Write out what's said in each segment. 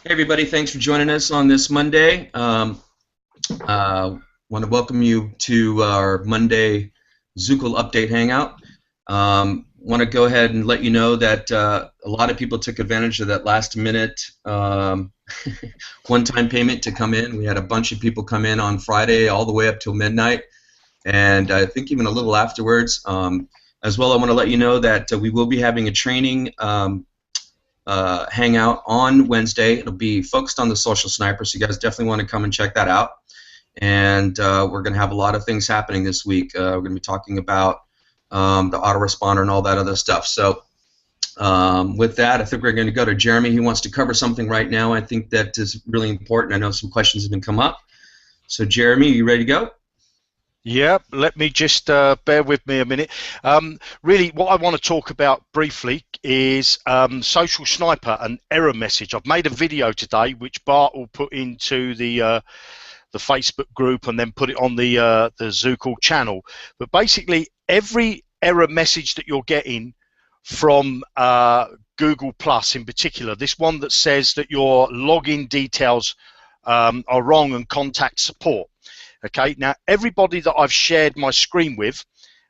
Hey everybody, thanks for joining us on this Monday. Want to welcome you to our Monday Zukul Update Hangout. Want to go ahead and let you know that a lot of people took advantage of that last minute one-time payment to come in. We had a bunch of people come in on Friday all the way up till midnight, and I think even a little afterwards. As well, I want to let you know that we will be having a training hangout on Wednesday. It'll be focused on the social sniper, so you guys definitely want to come and check that out. And we're going to have a lot of things happening this week. We're going to be talking about the autoresponder and all that other stuff. So with that, I think we're going to go to Jeremy. He wants to cover something right now. I think that is really important. I know some questions have been come up. So Jeremy, are you ready to go? Yeah, let me just bear with me a minute. Really, what I want to talk about briefly is Social Sniper, an error message. I've made a video today which Bart will put into the Facebook group and then put it on the Zukul channel. But basically, every error message that you're getting from Google Plus in particular, this one that says that your login details are wrong and contact support. Okay, now everybody that I've shared my screen with,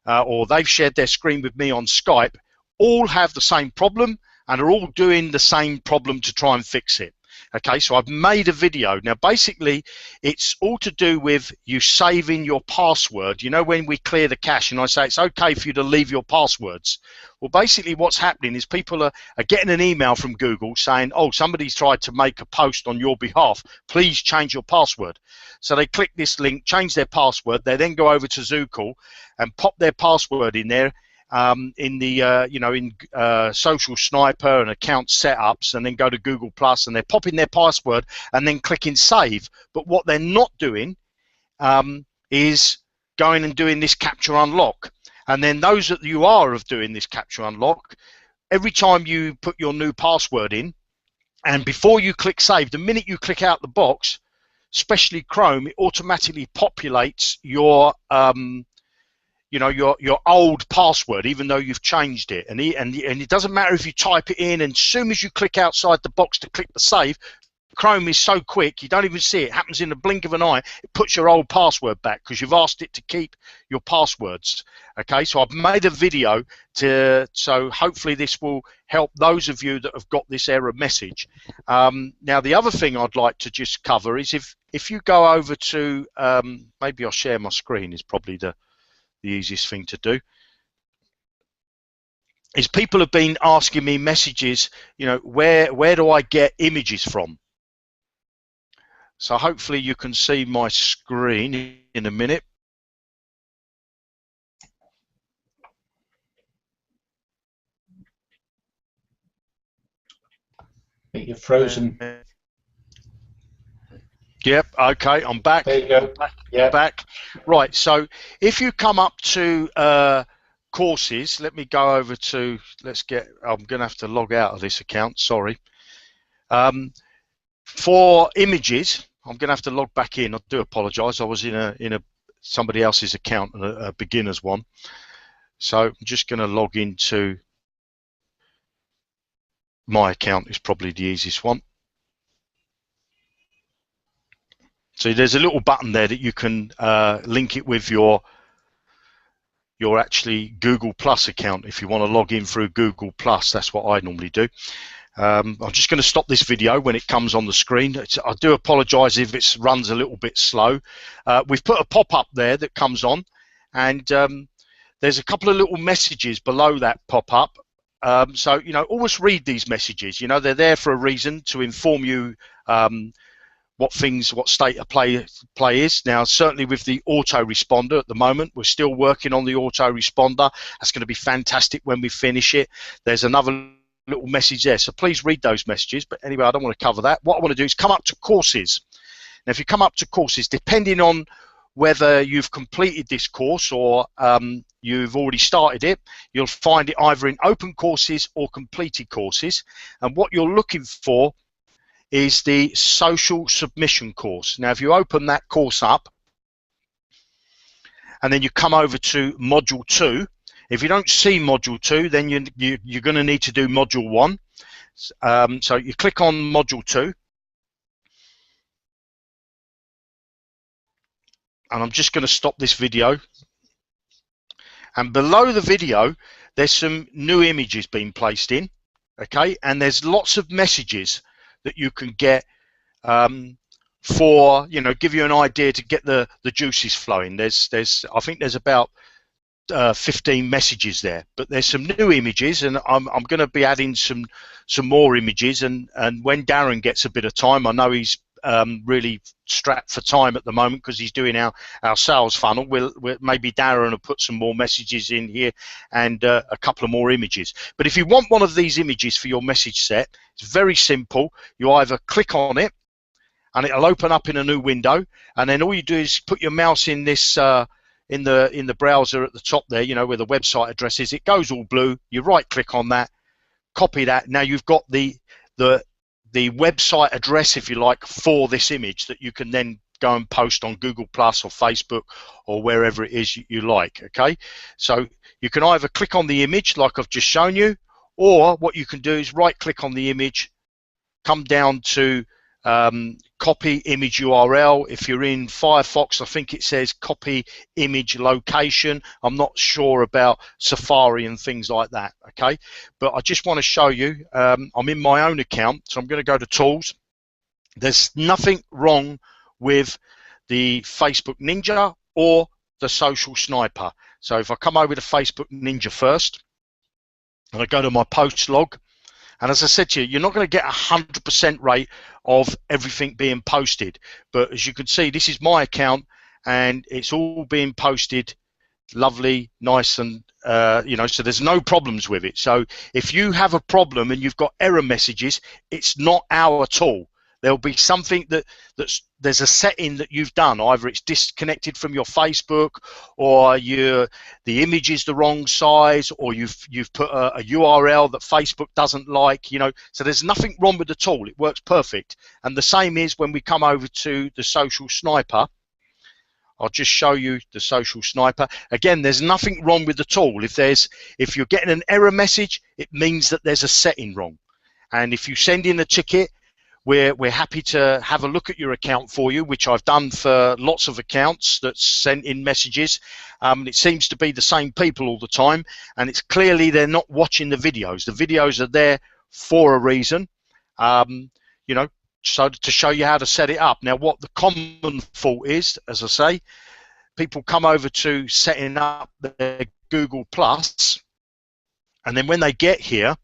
or they've shared their screen with me on Skype, all have the same problem and are all doing the same problem to try and fix it. Okay, so I've made a video. Now basically it's all to do with you saving your password. You know, when we clear the cache and I say it's okay for you to leave your passwords. Well, basically what's happening is people are getting an email from Google saying, oh, somebody's tried to make a post on your behalf, please change your password. So they click this link, change their password, they then go over to Zukul and pop their password in there, in the Social Sniper and account setups, and then go to Google Plus and they're popping their password and then clicking save. But what they're not doing is going and doing this capture unlock. And then those that you are of doing this capture unlock, every time you put your new password in and before you click save, the minute you click out the box, especially Chrome, it automatically populates your your old password, even though you've changed it, and it doesn't matter if you type it in, and as soon as you click outside the box to click the save, Chrome is so quick you don't even see it. It happens in the blink of an eye. It puts your old password back because you've asked it to keep your passwords. Okay, so I've made a video so hopefully this will help those of you that have got this error message. Now the other thing I'd like to just cover is if you go over to maybe I'll share my screen is probably the easiest thing to do, is people have been asking me messages, where do I get images from? So hopefully you can see my screen in a minute. You're frozen. Yep, okay, I'm back. There you go. Yeah. Back. Right, so if you come up to courses, let me go over to, I'm going to have to log out of this account, sorry. For images, I'm going to have to log back in. I do apologise, I was in somebody else's account, a beginner's one. So I'm just going to log into my account, is probably the easiest one. So there's a little button there that you can link it with your actually Google Plus account if you want to log in through Google Plus. That's what I normally do. I'm just going to stop this video when it comes on the screen. I do apologise if it runs a little bit slow. We've put a pop-up there that comes on, and there's a couple of little messages below that pop-up. So always read these messages. They're there for a reason, to inform you what state of play is. Now, certainly with the autoresponder at the moment, we're still working on the autoresponder. That's going to be fantastic when we finish it. There's another little message there, so please read those messages. But anyway, I don't want to cover that. What I want to do is come up to courses. Now, if you come up to courses, depending on whether you've completed this course or you've already started it, you'll find it either in open courses or completed courses. And what you're looking for is the social submission course. Now, if you open that course up and then you come over to module 2, if you don't see module 2, then you're going to need to do module 1. So you click on module 2, and I'm just going to stop this video. And below the video, there's some new images being placed in, okay? And there's lots of messages that you can get for, you know, give you an idea to get the juices flowing. I think there's about 15 messages there, but there's some new images, and I'm going to be adding some more images. And when Darren gets a bit of time, I know he's really strapped for time at the moment because he's doing our sales funnel. We'll maybe Darren will put some more messages in here and a couple of more images. But if you want one of these images for your message set, it's very simple. You either click on it and it'll open up in a new window, and then all you do is put your mouse in this in the browser at the top there, you know, where the website address is. It goes all blue. You right click on that, copy that. Now you've got the website address, if you like, for this image that you can then go and post on Google Plus or Facebook or wherever it is you like. Okay, so you can either click on the image like I've just shown you, or what you can do is right click on the image, come down to copy image URL. If you're in Firefox, I think it says copy image location. I'm not sure about Safari and things like that, okay? But I just want to show you, I'm in my own account, so I'm going to go to Tools. There's nothing wrong with the Facebook Ninja or the Social Sniper. So if I come over to Facebook Ninja first, and I go to my post log, and as I said to you, you're not going to get 100% rate of everything being posted. But as you can see, this is my account, and it's all being posted lovely, nice, and you know, so there's no problems with it. So if you have a problem and you've got error messages, it's not our tool. There'll be something there's a setting that you've done. Either it's disconnected from your Facebook, or the image is the wrong size, or you've put a URL that Facebook doesn't like. You know, so there's nothing wrong with the tool. It works perfect. And the same is when we come over to the Social Sniper. I'll just show you the Social Sniper. Again, there's nothing wrong with the tool. If you're getting an error message, it means that there's a setting wrong. And if you send in a ticket, we're happy to have a look at your account for you, which I've done for lots of accounts that sent in messages. It seems to be the same people all the time, and it's clearly they're not watching the videos. The videos are there for a reason, you know, so to show you how to set it up. Now, what the common fault is, as I say, people come over to setting up their Google Plus, and then when they get here,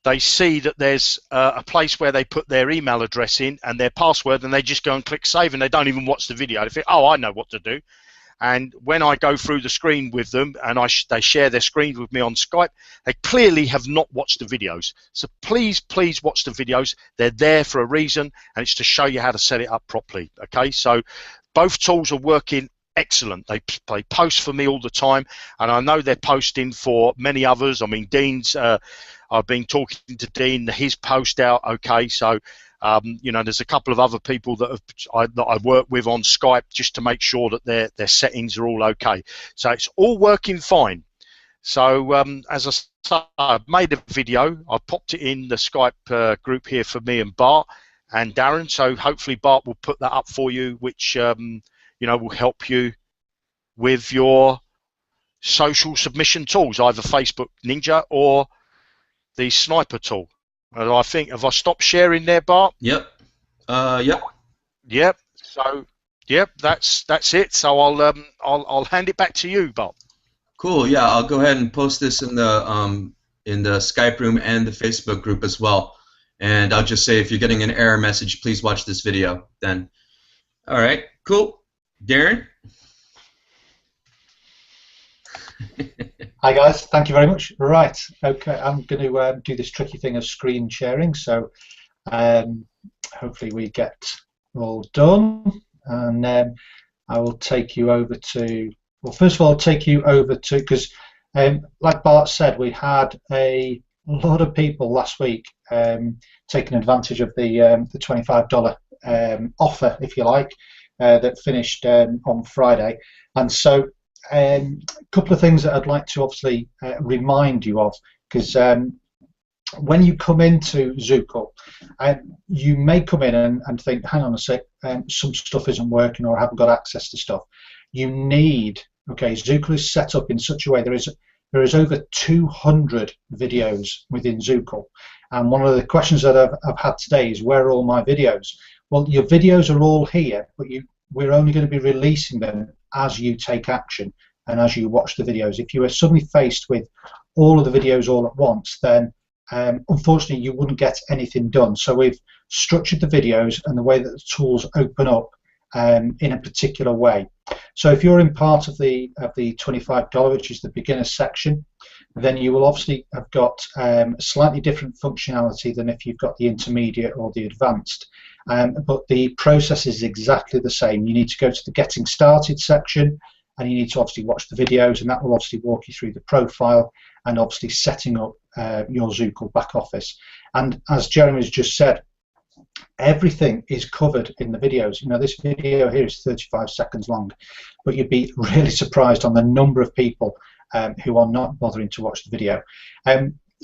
they see that there's a place where they put their email address in and their password, and they just go and click save, and they don't even watch the video. They think, oh, I know what to do. And when I go through the screen with them and they share their screen with me on Skype, they clearly have not watched the videos. So please, please watch the videos. They're there for a reason, and it's to show you how to set it up properly. Okay, so both tools are working excellent. They post for me all the time, and I know they're posting for many others. I mean, Dean's, I've been talking to Dean, his post out, okay, so you know, there's a couple of other people that I work with on Skype just to make sure that their settings are all okay. So it's all working fine. So as I said, I've made a video. I popped it in the Skype group here for me and Bart and Darren. So hopefully Bart will put that up for you, which you know, will help you with your social submission tools, either Facebook Ninja or the Sniper tool. And I think, have I stopped sharing there, Bart? Yep. Yep. Yep. So, yep, that's it. So I'll hand it back to you, Bart. Cool. Yeah, I'll go ahead and post this in the Skype room and the Facebook group as well. And I'll just say, if you're getting an error message, please watch this video. Then, all right. Cool. Darren. Hi guys, thank you very much. Right, okay, I'm going to do this tricky thing of screen sharing, so hopefully we get all done, and I will take you over to, well, first of all, I'll take you over to, because like Bart said, we had a lot of people last week taking advantage of the $25 offer, if you like, that finished on Friday. And so a couple of things that I'd like to obviously remind you of, because when you come into Zukul, you may come in and think, hang on a sec, some stuff isn't working or I haven't got access to stuff. You need, okay, Zukul is set up in such a way, there is over 200 videos within Zukul. And one of the questions that I've had today is, where are all my videos? Well, your videos are all here, but we're only going to be releasing them as you take action and as you watch the videos. If you are suddenly faced with all of the videos all at once, then unfortunately you wouldn't get anything done. So we've structured the videos and the way that the tools open up in a particular way. So if you're in part of the $25, which is the beginner section, then you will obviously have got slightly different functionality than if you've got the intermediate or the advanced. But the process is exactly the same. You need to go to the getting started section, and you need to obviously watch the videos, and that will obviously walk you through the profile and obviously setting up your Zukul back office. And as Jeremy's just said, everything is covered in the videos. You know, this video here is 35 seconds long, but you'd be really surprised on the number of people who are not bothering to watch the video.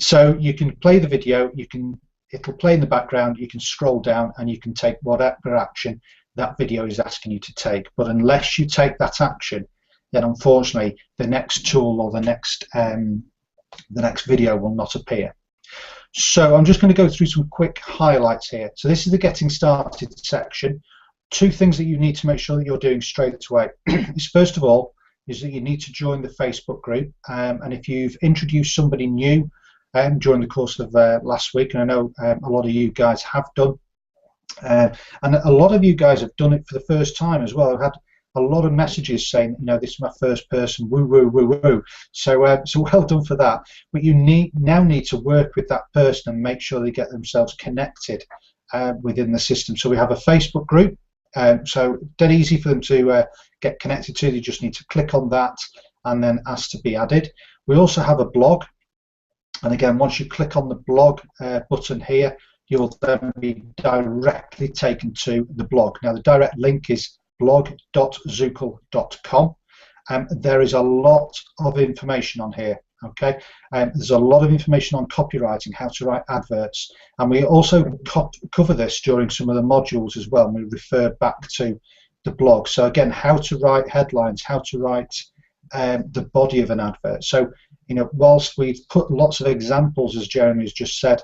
So you can play the video, it'll play in the background, you can scroll down and you can take whatever action that video is asking you to take. But unless you take that action, then unfortunately the next tool or the next video will not appear. So I'm just going to go through some quick highlights here. So this is the getting started section. Two things that you need to make sure that you're doing straight away is, first of all, is that you need to join the Facebook group, and if you've introduced somebody new during the course of last week, and I know a lot of you guys have done, and a lot of you guys have done it for the first time as well. I've had a lot of messages saying, you know, this is my first person, woo woo woo woo. So so well done for that. But you now need to work with that person and make sure they get themselves connected within the system. So we have a Facebook group, so dead easy for them to get connected to. They just need to click on that and then ask to be added. We also have a blog, and again, once you click on the blog button here, you'll then be directly taken to the blog. Now the direct link is blog.zukul.com. There is a lot of information on here. Okay, there's a lot of information on copywriting, how to write adverts, and we also cover this during some of the modules as well, and we refer back to the blog. So again, how to write headlines, how to write the body of an advert. So, you know, whilst we've put lots of examples, as Jeremy has just said,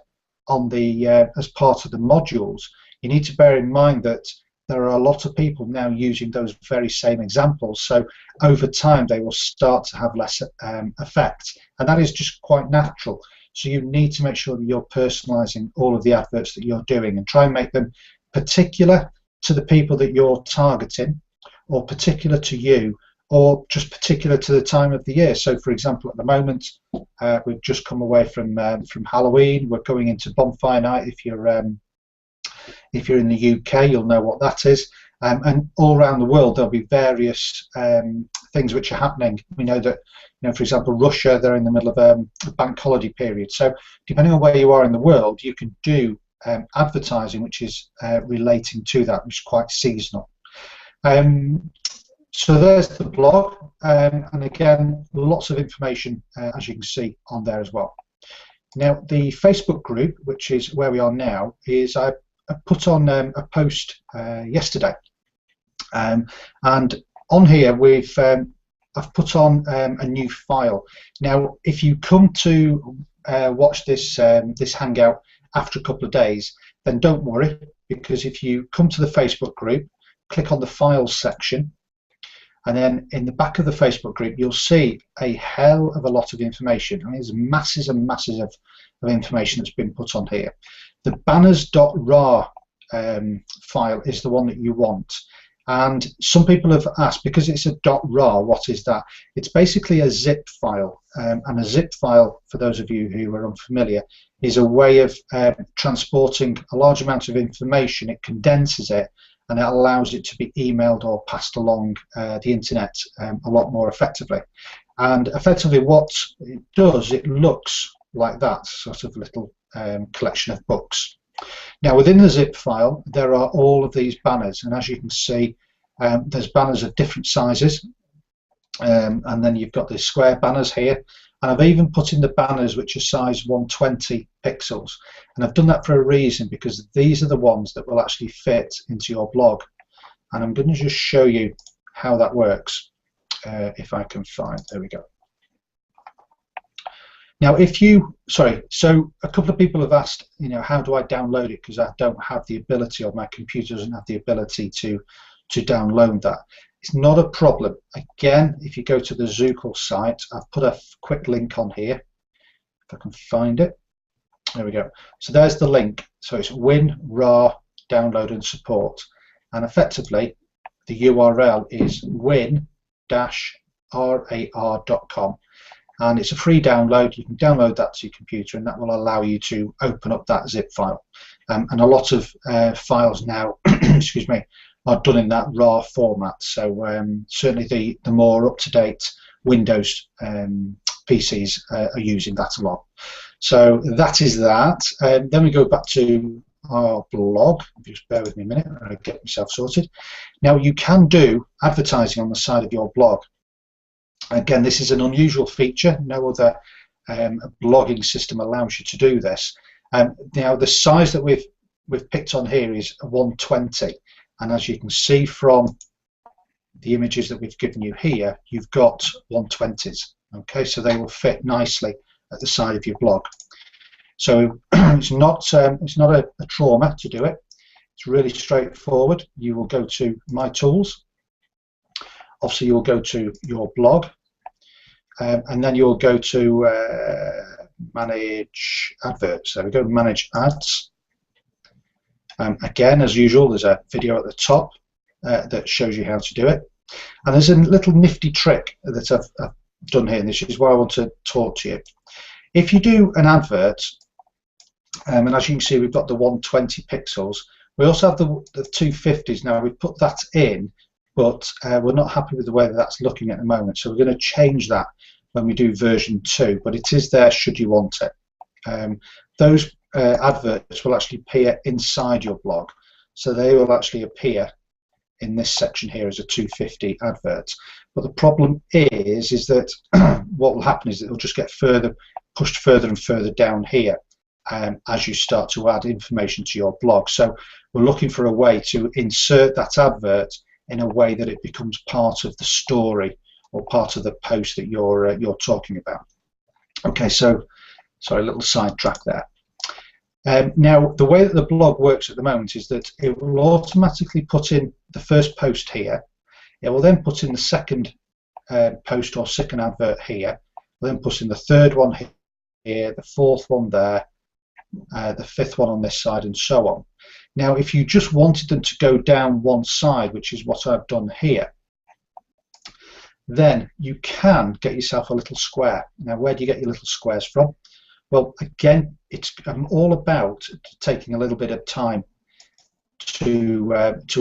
on the as part of the modules, you need to bear in mind that there are a lot of people now using those very same examples, so over time they will start to have less effect, and that is just quite natural. So you need to make sure that you're personalizing all of the adverts that you're doing and try and make them particular to the people that you're targeting, or particular to you, or just particular to the time of the year. So for example, at the moment we've just come away from Halloween. We're going into bonfire night. If you're in the UK, you'll know what that is. And all around the world, there'll be various things which are happening. We know that, you know, for example, Russia, they're in the middle of a bank holiday period. So depending on where you are in the world, you can do advertising which is relating to that, which is quite seasonal. So there's the blog, and again, lots of information, as you can see, on there as well. Now, the Facebook group, which is where we are now, is I put on a post yesterday, and on here I've put on a new file. Now, if you come to watch this this Hangout after a couple of days, then don't worry, because if you come to the Facebook group, click on the Files section, and then in the back of the Facebook group, you'll see a hell of a lot of information. I mean, there's masses and masses of information that's been put on here. The banners.rar file is the one that you want. And some people have asked, because it's a .rar, what is that? It's basically a zip file. And a zip file, for those of you who are unfamiliar, is a way of transporting a large amount of information. It condenses it, and it allows it to be emailed or passed along the internet a lot more effectively. And effectively what it does, it looks like that, sort of little collection of books. Now within the zip file there are all of these banners, and as you can see there's banners of different sizes, and then you've got the square banners here, and I've even put in the banners which are size 120 pixels, and I've done that for a reason, because these are the ones that will actually fit into your blog. And I'm going to just show you how that works, if I can find, there we go. Now, so a couple of people have asked, how do I download it, because I don't have the ability, or my computer doesn't have the ability to download that. It's not a problem. Again, if you go to the Zukul site, I've put a quick link on here, if I can find it. There we go. So there's the link. So it's WinRAR download and support, and effectively the URL is win-rar.com. And it's a free download. You can download that to your computer, and that will allow you to open up that zip file. And a lot of files now, excuse me, are done in that RAR format. So certainly the more up-to-date Windows PCs are using that a lot. So that is that. Then we go back to our blog. Just bear with me a minute. I'll get myself sorted. Now, you can do advertising on the side of your blog. Again, this is an unusual feature. No other blogging system allows you to do this. Now, the size that we've picked on here is 120, and as you can see from the images that we've given you here, you've got 120s. Okay, so they will fit nicely at the side of your blog. So it's not a trauma to do it. It's really straightforward. You will go to My Tools. Obviously, you'll go to your blog. And then you'll go to Manage Adverts. There we go, Manage Ads. Again, as usual, there's a video at the top that shows you how to do it. And there's a little nifty trick that I've done here, and this is why I want to talk to you. If you do an advert, and as you can see, we've got the 120 pixels. We also have the 250s. Now, we've put that in, but we're not happy with the way that that's looking at the moment, so we're going to change that when we do version 2, but it is there should you want it. Those adverts will actually appear inside your blog, so they will actually appear in this section here as a 250 advert. But the problem is that what will happen is it'll just get pushed further and further down here as you start to add information to your blog. So we're looking for a way to insert that advert in a way that it becomes part of the story or part of the post that you're talking about. Okay, so sorry, a little sidetrack there. Now, the way that the blog works at the moment is that it will automatically put in the first post here. It will then put in the second post or second advert here. It will then put in the third one here, the fourth one there, the fifth one on this side, and so on. Now, if you just wanted them to go down one side, which is what I've done here, then you can get yourself a little square. Now, where do you get your little squares from? Well, again, I'm all about taking a little bit of time to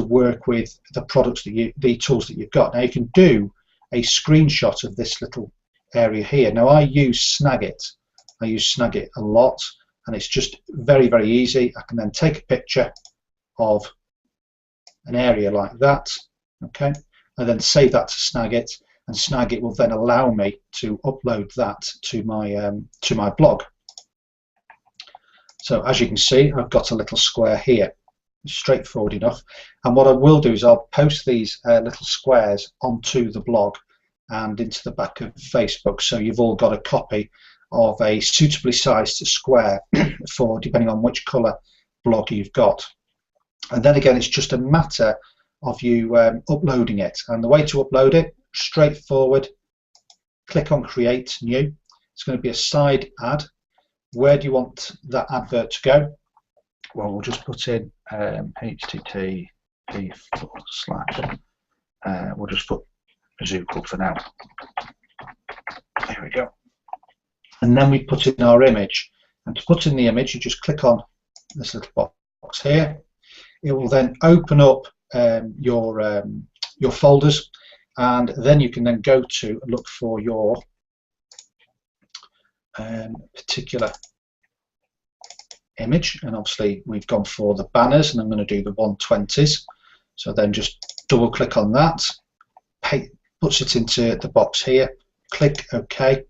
work with the products that the tools that you've got. Now, you can do a screenshot of this little area here. Now, I use Snagit. I use Snagit a lot, and it's just very, very easy. I can then take a picture of an area like that, okay, and then save that to Snagit, and Snagit will then allow me to upload that to my blog. So as you can see, I've got a little square here. Straightforward enough. And what I will do is I'll post these little squares onto the blog and into the back of Facebook, so you've all got a copy of a suitably sized square for depending on which colour blog you've got. And then again, it's just a matter of you uploading it. And the way to upload it, straightforward, click on Create New. It's going to be a side ad. Where do you want that advert to go? Well, we'll just put in http / we'll just put Zukul for now. There we go. And then we put in our image. And to put in the image, you just click on this little box here. It will then open up your folders, and then you can then go to look for your particular image. And obviously we've gone for the banners, and I'm going to do the 120s. So then just double click on that, puts it into the box here, click OK,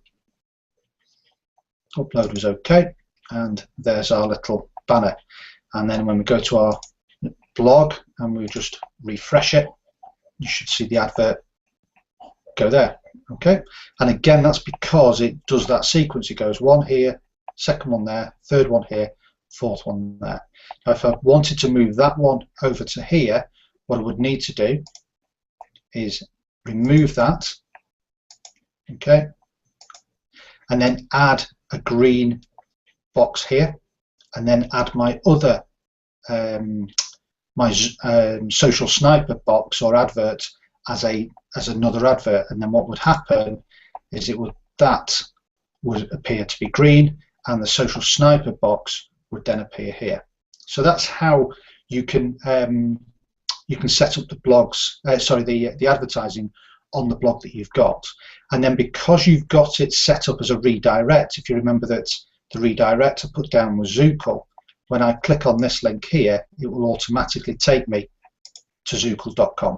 Upload was okay, and there's our little banner. And then when we go to our blog and we just refresh it, you should see the advert go there. Okay, and again, that's because it does that sequence. It goes one here, second one there, third one here, fourth one there. Now, if I wanted to move that one over to here, what I would need to do is remove that, okay, and then add a green box here, and then add my other social sniper box or advert as another advert, and then what would happen is that would appear to be green, and the social sniper box would then appear here. So that's how you can set up the blogs, the advertising on the blog that you've got. And then because you've got it set up as a redirect, if you remember that the redirect I put down was Zukul, when I click on this link here, it will automatically take me to Zukul.com.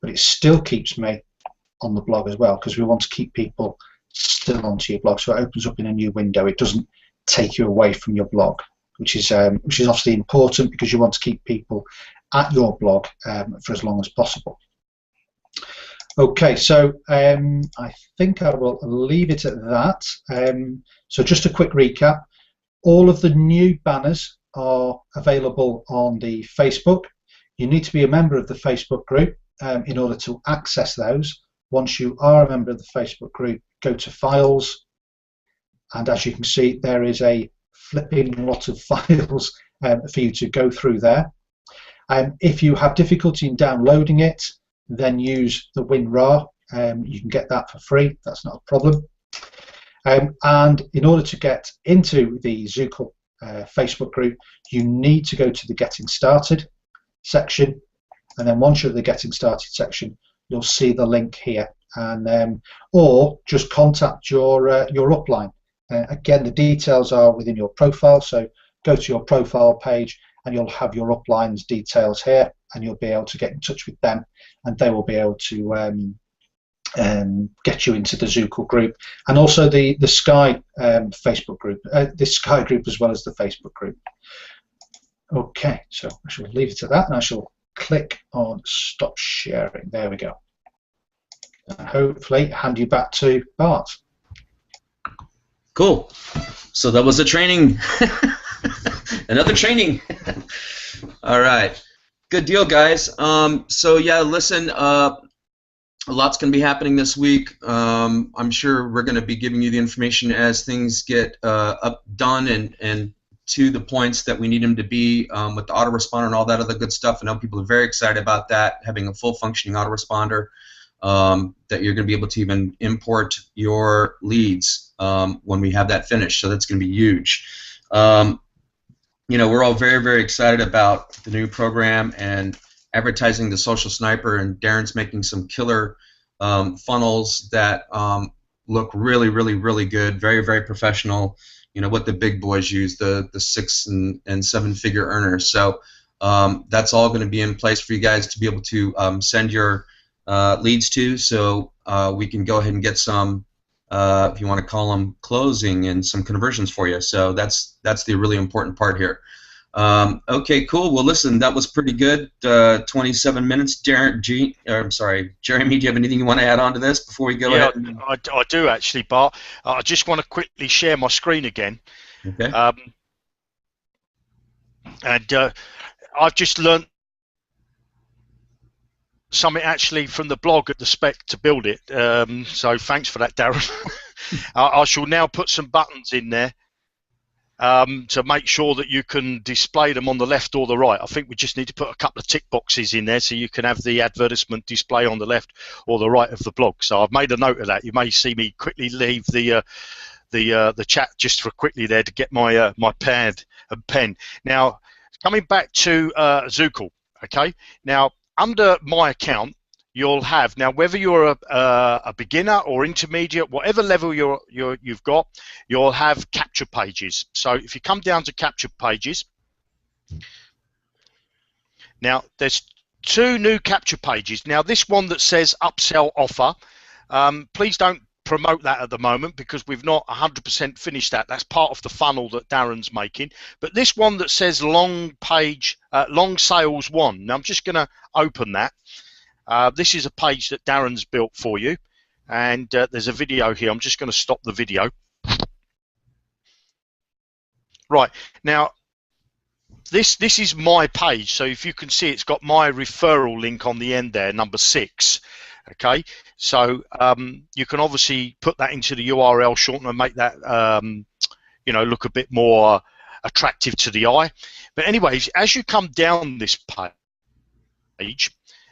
But it still keeps me on the blog as well, because we want to keep people still onto your blog. So it opens up in a new window. It doesn't take you away from your blog, which is obviously important, because you want to keep people at your blog for as long as possible. Okay, so I think I will leave it at that. So just a quick recap. All of the new banners are available on the Facebook. You need to be a member of the Facebook group in order to access those. Once you are a member of the Facebook group, go to Files, and as you can see, there is a flipping lot of files for you to go through there. If you have difficulty in downloading it, then use the WinRAR. You can get that for free. That's not a problem. And in order to get into the Zukul Facebook group, you need to go to the Getting Started section, and then once you're at the Getting Started section, you'll see the link here, and or just contact your upline. Again, the details are within your profile, so go to your profile page and you'll have your upline's details here, and you'll be able to get in touch with them, and they will be able to get you into the Zukul group, and also the Sky Facebook group, the Sky group as well as the Facebook group. Okay, so I shall leave it at that, and I shall click on Stop Sharing. There we go. And hopefully hand you back to Bart. Cool. So that was a training. Another training. All right. Good deal, guys. So yeah, listen. A lot's going to be happening this week. I'm sure we're going to be giving you the information as things get done and to the points that we need them to be with the autoresponder and all that other good stuff. I know people are very excited about that, having a full functioning autoresponder, that you're going to be able to even import your leads when we have that finished. So that's going to be huge. You know, we're all very, very excited about the new program and advertising the Social Sniper, and Darren's making some killer funnels that look really, really, really good, very, very professional. You know, what the big boys use, the 6 and 7 figure earners. So that's all going to be in place for you guys to be able to send your leads to, so we can go ahead and get some, if you want to call them, closing and some conversions for you. So that's the really important part here. Okay, cool. Well, listen, that was pretty good. 27 minutes. Jeremy, do you have anything you want to add on to this before we go ahead? I do actually, Bart. I just want to quickly share my screen again. Okay. And I've just learnt something actually from the blog at the spec to build it. So thanks for that, Darren. I shall now put some buttons in there to make sure that you can display them on the left or the right. I think we just need to put a couple of tick boxes in there so you can have the advertisement display on the left or the right of the blog. So I've made a note of that. You may see me quickly leave the chat just for quickly there to get my my pad and pen. Now, coming back to Zukul, okay. Now, under my account, you'll have, now whether you're a beginner or intermediate, whatever level you've got, you'll have capture pages. So if you come down to capture pages, now there's 2 new capture pages. Now this one that says upsell offer, please don't promote that at the moment because we've not 100% finished that. That's part of the funnel that Darren's making. But this one that says long sales one. Now I'm just going to open that. This is a page that Darren's built for you, and there's a video here. I'm just going to stop the video. Right, now this is my page, so if you can see, it's got my referral link on the end there, number 6. Okay, so you can obviously put that into the URL shortener and make that you know, look a bit more attractive to the eye. But anyways, as you come down this page,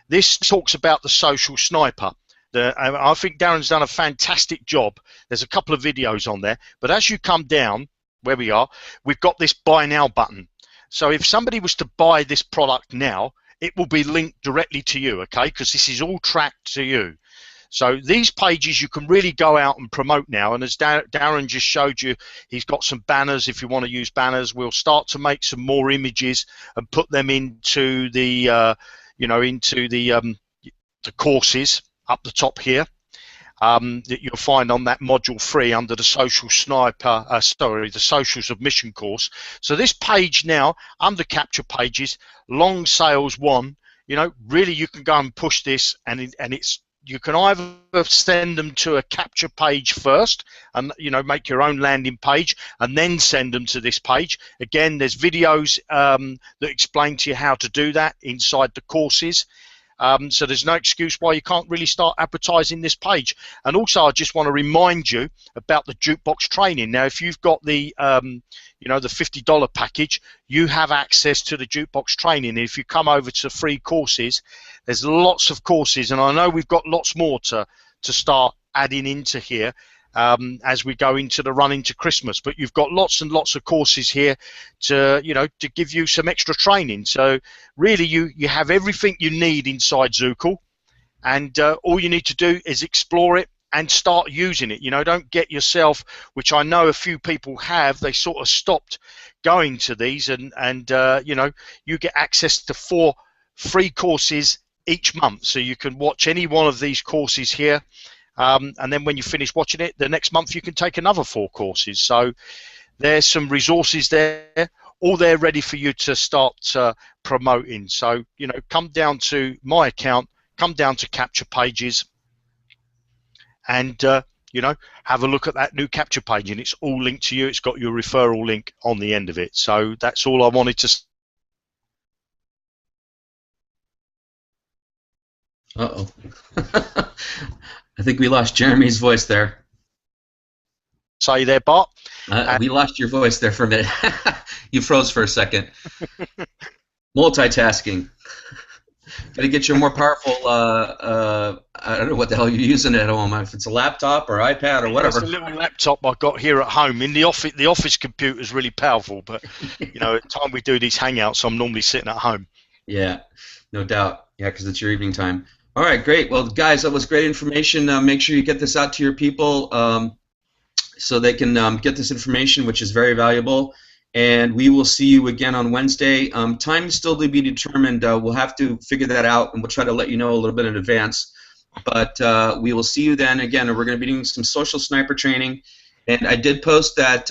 this talks about the social sniper. I think Darren's done a fantastic job. There's a couple of videos on there, but as you come down where we are, we've got this buy now button. So if somebody was to buy this product now, it will be linked directly to you, okay, because this is all tracked to you. So these pages you can really go out and promote now, and as Darren just showed you, he's got some banners. If you want to use banners, we'll start to make some more images and put them into the you know, into the courses up the top here. That you'll find on that module 3 under the social sniper, sorry, the social submission course. So this page now, under capture pages, long sales 1, you know, really you can go and push this, and it's, you can either send them to a capture page first and, you know, make your own landing page and then send them to this page. Again, there's videos that explain to you how to do that inside the courses. So there's no excuse why you can't really start advertising this page. And also, I just want to remind you about the jukebox training. Now, if you've got the you know, the $50 package, you have access to the jukebox training. If you come over to free courses, there's lots of courses, and I know we've got lots more to start adding into here as we go into the run into Christmas. But you've got lots and lots of courses here to, you know, to give you some extra training. So really, you have everything you need inside Zukul, and all you need to do is explore it and start using it. You know, don't get yourself, which I know a few people have, they sort of stopped going to these, and you know, you get access to 4 free courses each month, so you can watch any one of these courses here, and then when you finish watching it, the next month you can take another 4 courses. So there's some resources there, all there ready for you to start promoting. So, you know, come down to my account, come down to capture pages, and you know, have a look at that new capture page, and it's all linked to you. It's got your referral link on the end of it. So that's all I wanted to. Uh-oh. I think we lost Jeremy's voice there. Say there, Bart. We lost your voice there for a minute. You froze for a second. Multitasking. Got to get you a more powerful, I don't know what the hell you're using at home, if it's a laptop or iPad or whatever. It's a little laptop I got here at home. In the office computer is really powerful, but you know, at the time we do these hangouts, I'm normally sitting at home. Yeah, no doubt. Yeah, because it's your evening time. All right, great. Well, guys, that was great information. Make sure you get this out to your people so they can get this information, which is very valuable. And we will see you again on Wednesday. Time is still to be determined. We'll have to figure that out, and we'll try to let you know a little bit in advance. But we will see you then again. And we're going to be doing some social sniper training. And I did post that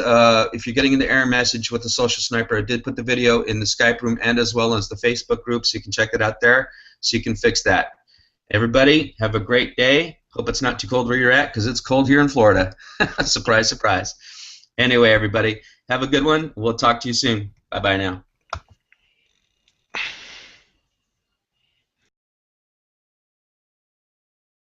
if you're getting an error message with the social sniper, I did put the video in the Skype room and as well as the Facebook group, so you can check it out there, so you can fix that. Everybody, have a great day. Hope it's not too cold where you're at, because it's cold here in Florida. Surprise, surprise. Anyway, everybody, have a good one. We'll talk to you soon. Bye-bye now.